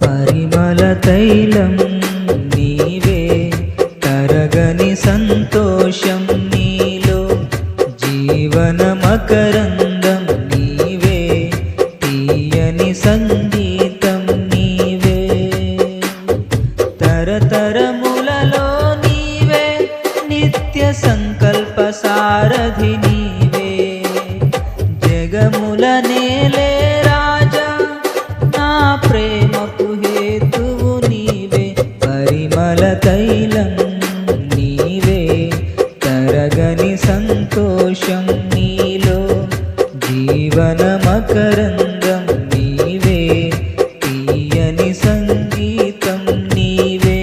పరిమళ తైలం నీవే, తరగని సంతోషం నీలో, జీవన మకరందం నీవే, తీయని సంగీతం నీవే. తరతరములలో నీవే, నిత్య సంకల్ప సారథి నీవే, జగముల నేలే రాజా, నా ప్రేమకు హేతువు నీవే. పరిమళ తైలం నీవే, తరగని సంతోషం నీలో, జీవన మకరందం నీవే, తీయని సంగీతం నీవే.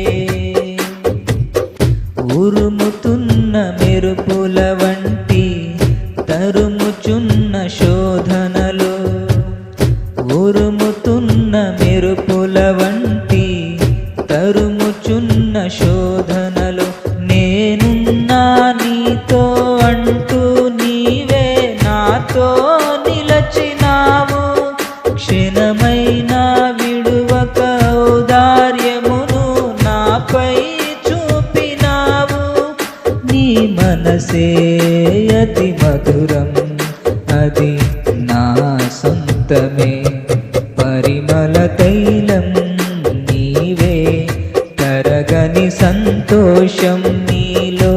ఉరుముతున్న మెరుపుల వంటి తరుముచున్న శోధనలో, ఉరుముతున్న మెరుపుల వంటి తరుముచున్న శోధనలో, నేనున్నా నీతో అంటూ నీవే నాతో నిలచినావు. క్షణమైనా విడువక ఔదార్యమును నాపై చూపినావు. నీ మనసే అతి మధురం, అది నా సొంతమే. పరిమళ తైలం నీవే, తరగని సంతోషం నీలో,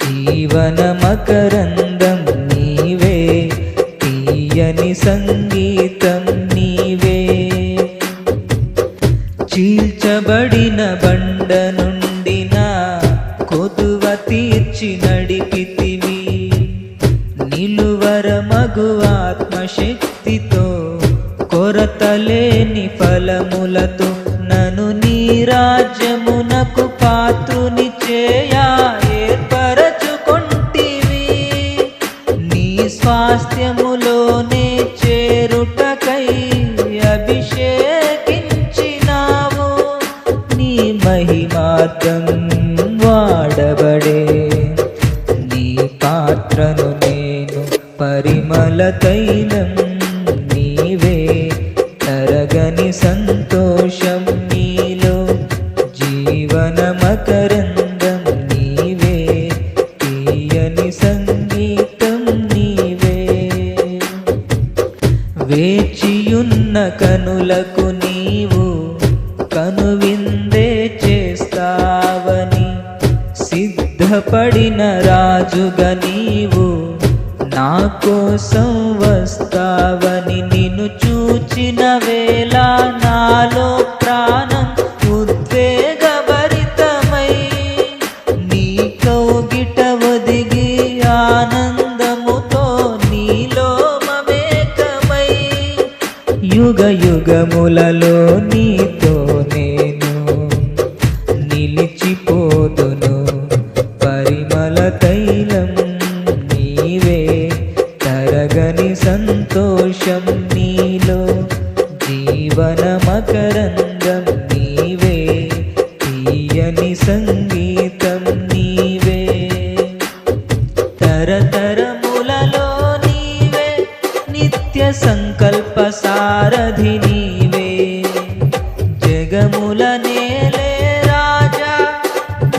జీవన మకరందం నీవే, తీయని సంగీతం నీవే. చీల్చబడిన బండ నుండి నా కొదువ తీర్చి నడిపితివి. నిలువర మగు ఆత్మశక్తితో, కొరతలేని ఫలములతో, నన్ను నీ రాజ్యమునకు పాత్రుని చేయా ఏర్పరచుకొంటివి. నీ స్వాస్థ్యములోనే చేరుటకై అభిషేకించినావు. నీ మహిమార్థం వాడబడే నీ పాత్రను నేను. పరిమళ తైలం నీవే, తరగని సంతోషం నీలో, జీవన మకరందం నీవే, తీయని సంగీతం నీవే. వేచియున్న కనులకు నీవు కనువిందే చేస్తావని, సిద్ధపడిన రాజుగా నీవు నా కోసం వస్తావని, నిన్ను చూచిన వేళ నాలో ప్రాణం ఉద్వేగభరితమై, నీ కౌగిట ఒదిగి ఆనందముతో నీలో మమేకమై, యుగ యుగములలో నీతో నేను నిలిచిపోదును. పరిమళ తైలం నీవే, తరగని సంతోషం నీలో, జీవన మకరందం నీవే, తీయని సంగీతం నీవే. తరతరములలో నీవే, నిత్య సంకల్ప సారథి నీవే, జగముల నేలే రాజా,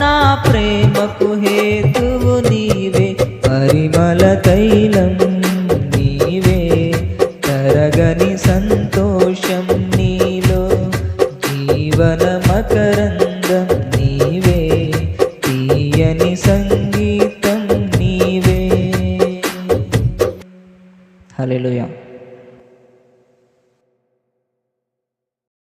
నా ప్రేమకు హేతువు నీవే. పరిమళ తైలం నీవే, తరగని సంతోషం నీలో, జీవన మకరందం నీవే, తీయని సంగీతం నీవే. హల్లెలూయా.